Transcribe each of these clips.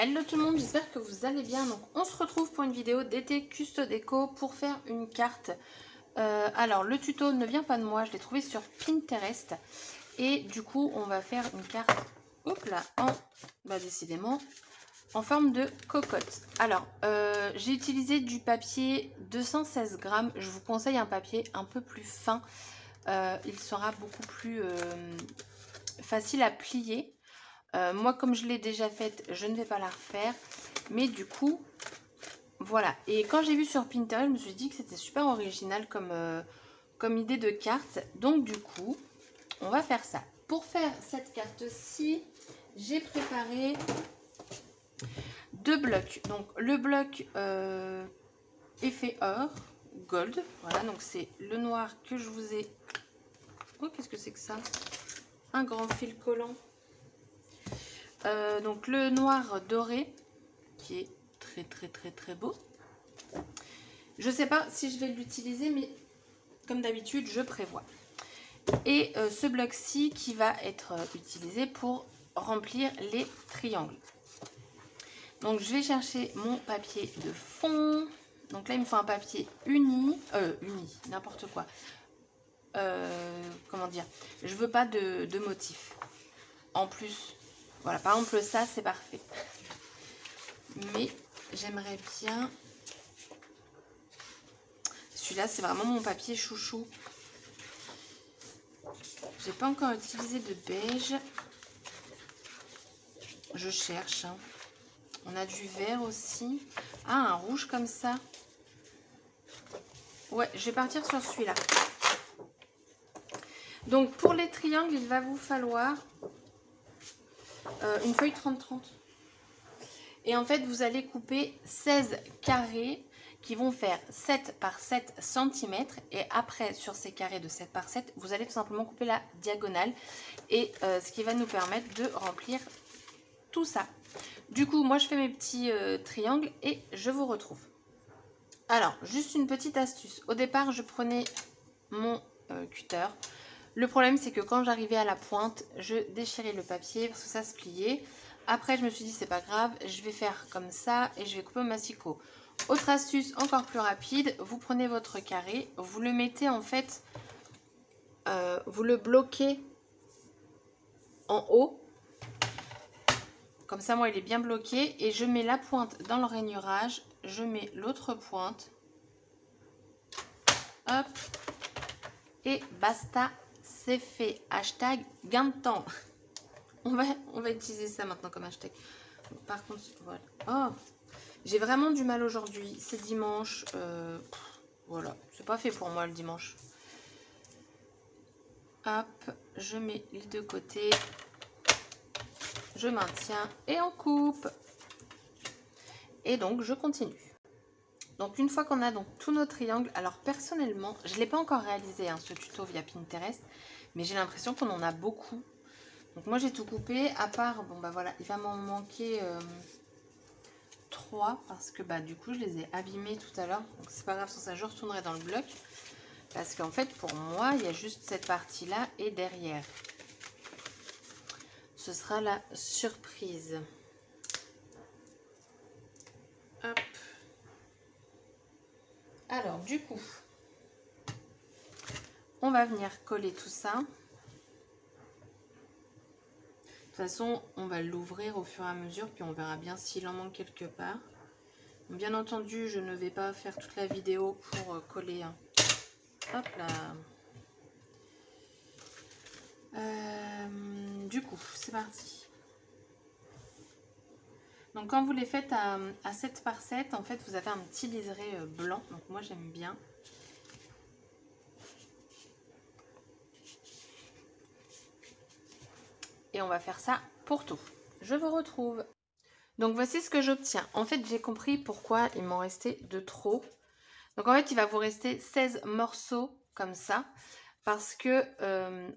Hello tout le monde, j'espère que vous allez bien. Donc on se retrouve pour une vidéo d'été Custo Déco pour faire une carte. Alors le tuto ne vient pas de moi, je l'ai trouvé sur Pinterest. Et du coup on va faire une carte, hop là, décidément, en forme de cocotte. Alors j'ai utilisé du papier 216 grammes. Je vous conseille un papier un peu plus fin. Il sera beaucoup plus facile à plier. Moi, comme je l'ai déjà faite, je ne vais pas la refaire. Mais du coup, voilà. Et quand j'ai vu sur Pinterest, je me suis dit que c'était super original comme idée de carte. Donc, du coup, on va faire ça. Pour faire cette carte-ci, j'ai préparé 2 blocs. Donc, le bloc effet or, gold. Voilà, donc c'est le noir que je vous ai... Oh, qu'est-ce que c'est que ça? Un grand fil collant. Donc, le noir doré, qui est très beau. Je sais pas si je vais l'utiliser, mais comme d'habitude je prévois. Et ce bloc-ci qui va être utilisé pour remplir les triangles. Donc je vais chercher mon papier de fond. Donc là il me faut un papier uni, n'importe quoi. Comment dire, je veux pas de motif en plus. Voilà, par exemple ça c'est parfait, mais j'aimerais bien... Celui-là, c'est vraiment mon papier chouchou. J'ai pas encore utilisé de beige. Je cherche. Hein. On a du vert aussi. Ah, un rouge comme ça. Ouais, je vais partir sur celui-là. Donc, pour les triangles, il va vous falloir une feuille 30-30. Et en fait, vous allez couper 16 carrés qui vont faire 7 par 7 cm. Et après, sur ces carrés de 7 par 7, vous allez tout simplement couper la diagonale. Et ce qui va nous permettre de remplir tout ça. Du coup, moi, je fais mes petits triangles et je vous retrouve. Alors, juste une petite astuce. Au départ, je prenais mon cutter. Le problème, c'est que quand j'arrivais à la pointe, je déchirais le papier parce que ça se pliait. Après, je me suis dit, c'est pas grave, je vais faire comme ça et je vais couper au massicot. Autre astuce encore plus rapide, vous prenez votre carré, vous le mettez en fait, vous le bloquez en haut. Comme ça, moi, il est bien bloqué. Et je mets la pointe dans le rainurage. Je mets l'autre pointe. Hop. Et basta, c'est fait. Hashtag gain de temps. On va utiliser ça maintenant comme hashtag. Par contre, voilà. Oh, j'ai vraiment du mal aujourd'hui. C'est dimanche. Voilà, c'est pas fait pour moi le dimanche. Hop, je mets les deux côtés. Je maintiens et on coupe. Et donc, je continue. Donc, une fois qu'on a donc tous nos triangles, alors personnellement, je ne l'ai pas encore réalisé, hein, ce tuto via Pinterest, mais j'ai l'impression qu'on en a beaucoup. Donc, moi, j'ai tout coupé, à part, bon, bah voilà, il va m'en manquer 3, parce que, bah, du coup, je les ai abîmés tout à l'heure. Donc, c'est pas grave, sans ça, je retournerai dans le bloc. Parce qu'en fait, pour moi, il y a juste cette partie-là et derrière. Ce sera la surprise. Hop. Alors, du coup, on va venir coller tout ça. De toute façon, on va l'ouvrir au fur et à mesure, puis on verra bien s'il en manque quelque part. Bien entendu, je ne vais pas faire toute la vidéo pour coller. Hein. Hop là. Du coup, c'est parti. Donc, quand vous les faites à 7 par 7, en fait, vous avez un petit liseré blanc. Donc, moi, j'aime bien. Et on va faire ça pour tout. Je vous retrouve. Donc, voici ce que j'obtiens. En fait, j'ai compris pourquoi il m'en restait de trop. Donc, en fait, il va vous rester 16 morceaux comme ça. Parce que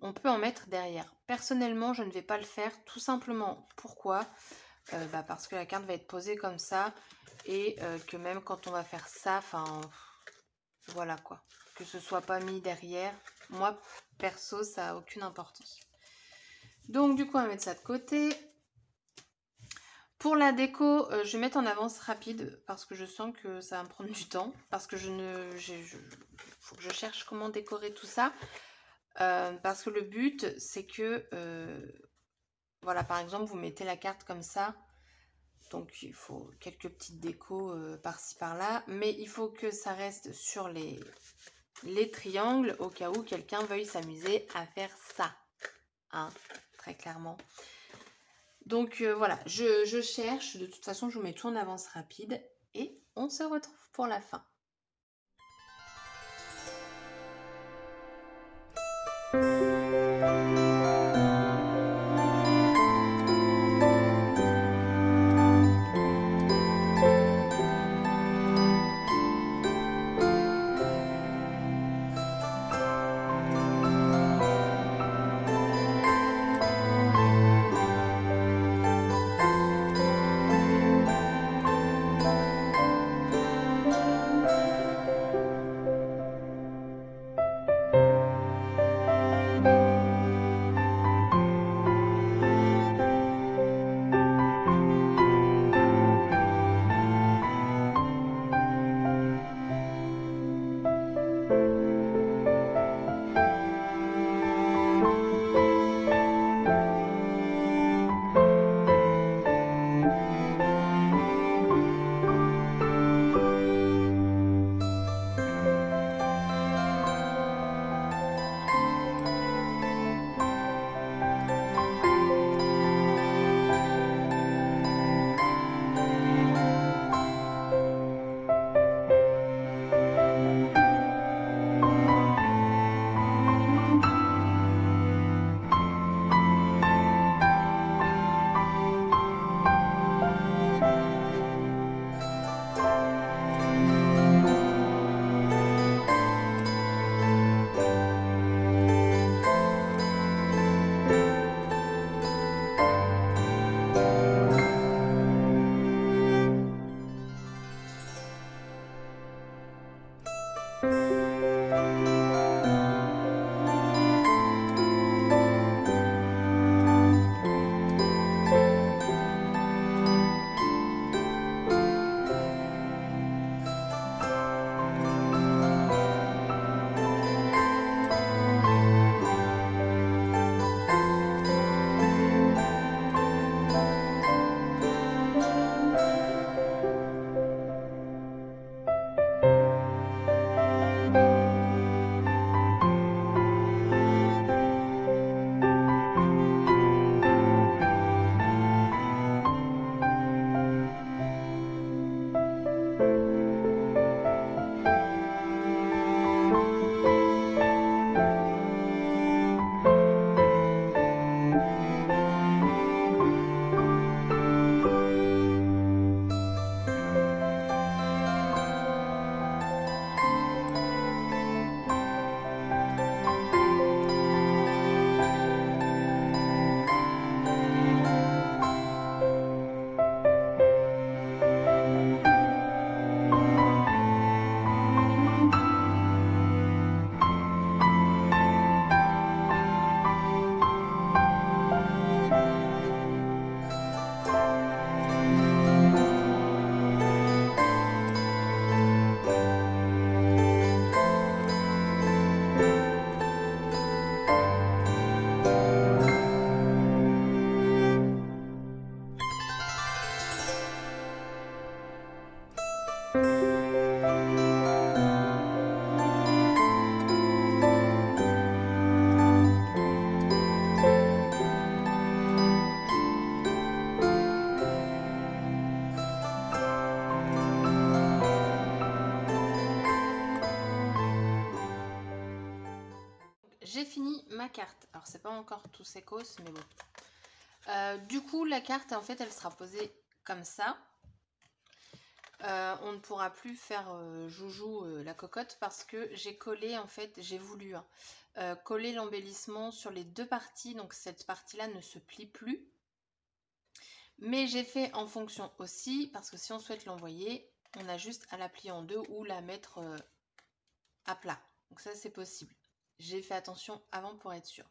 on peut en mettre derrière. Personnellement, je ne vais pas le faire. Tout simplement, pourquoi ? Parce que la carte va être posée comme ça. Et que même quand on va faire ça, enfin, voilà quoi. Que ce soit pas mis derrière. Moi, perso, ça n'a aucune importance. Donc, du coup, on va mettre ça de côté. Pour la déco, je vais mettre en avance rapide parce que je sens que ça va me prendre du temps. Parce que faut que je cherche comment décorer tout ça. Parce que le but, c'est que, voilà, par exemple, vous mettez la carte comme ça. Donc, il faut quelques petites décos par-ci, par-là. Mais il faut que ça reste sur les triangles au cas où quelqu'un veuille s'amuser à faire ça. Hein, très clairement. Donc voilà, je cherche. De toute façon, je vous mets tout en avance rapide. Et on se retrouve pour la fin. J'ai fini ma carte. Alors, c'est pas encore tout secos, mais bon. Du coup, la carte, en fait, elle sera posée comme ça. On ne pourra plus faire joujou la cocotte parce que j'ai collé, en fait, j'ai voulu coller l'embellissement sur les deux parties. Donc, cette partie-là ne se plie plus. Mais j'ai fait en fonction aussi parce que si on souhaite l'envoyer, on a juste à la plier en deux ou la mettre à plat. Donc ça, c'est possible. J'ai fait attention avant pour être sûre.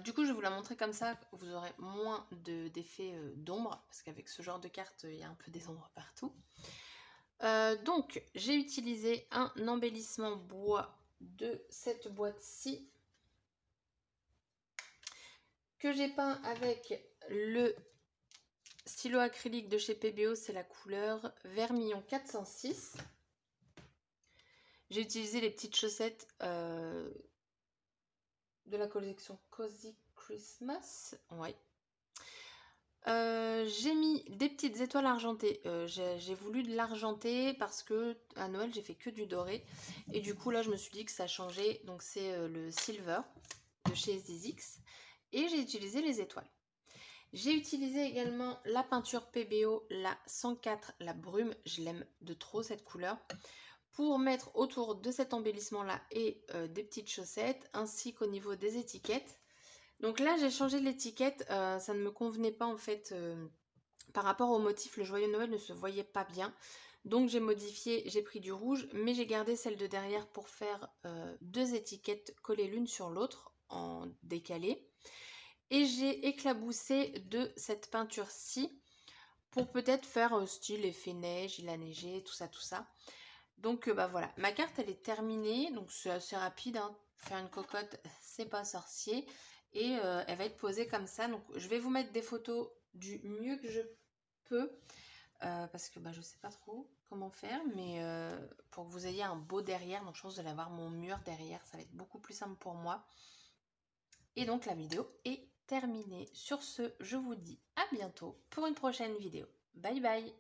Du coup, je vais vous la montrer comme ça, vous aurez moins d'effet d'ombre, parce qu'avec ce genre de carte, il y a un peu des ombres partout. Donc, j'ai utilisé un embellissement bois de cette boîte-ci, que j'ai peint avec le stylo acrylique de chez PBO, c'est la couleur Vermillon 406. J'ai utilisé les petites chaussettes de la collection Cozy Christmas. Ouais. J'ai mis des petites étoiles argentées. J'ai voulu de l'argenté parce que à Noël j'ai fait que du doré. Et du coup là je me suis dit que ça changeait. Donc c'est le silver de chez Zizix. Et j'ai utilisé les étoiles. J'ai utilisé également la peinture PBO, la 104, la brume. Je l'aime de trop cette couleur. Pour mettre autour de cet embellissement là et des petites chaussettes. Ainsi qu'au niveau des étiquettes. Donc là, j'ai changé l'étiquette, ça ne me convenait pas en fait par rapport au motif, le joyeux Noël ne se voyait pas bien. Donc j'ai modifié, j'ai pris du rouge, mais j'ai gardé celle de derrière pour faire deux étiquettes collées l'une sur l'autre en décalé. Et j'ai éclaboussé de cette peinture-ci pour peut-être faire style effet neige, il a neigé, tout ça, tout ça. Donc bah voilà, ma carte elle est terminée, donc c'est assez rapide, hein. Faire une cocotte, c'est pas sorcier. Et elle va être posée comme ça. Donc je vais vous mettre des photos du mieux que je peux. Parce que bah, je sais pas trop comment faire. Mais pour que vous ayez un beau derrière. Donc je pense que vous allez avoir mon mur derrière. Ça va être beaucoup plus simple pour moi. Et donc la vidéo est terminée. Sur ce, je vous dis à bientôt pour une prochaine vidéo. Bye bye.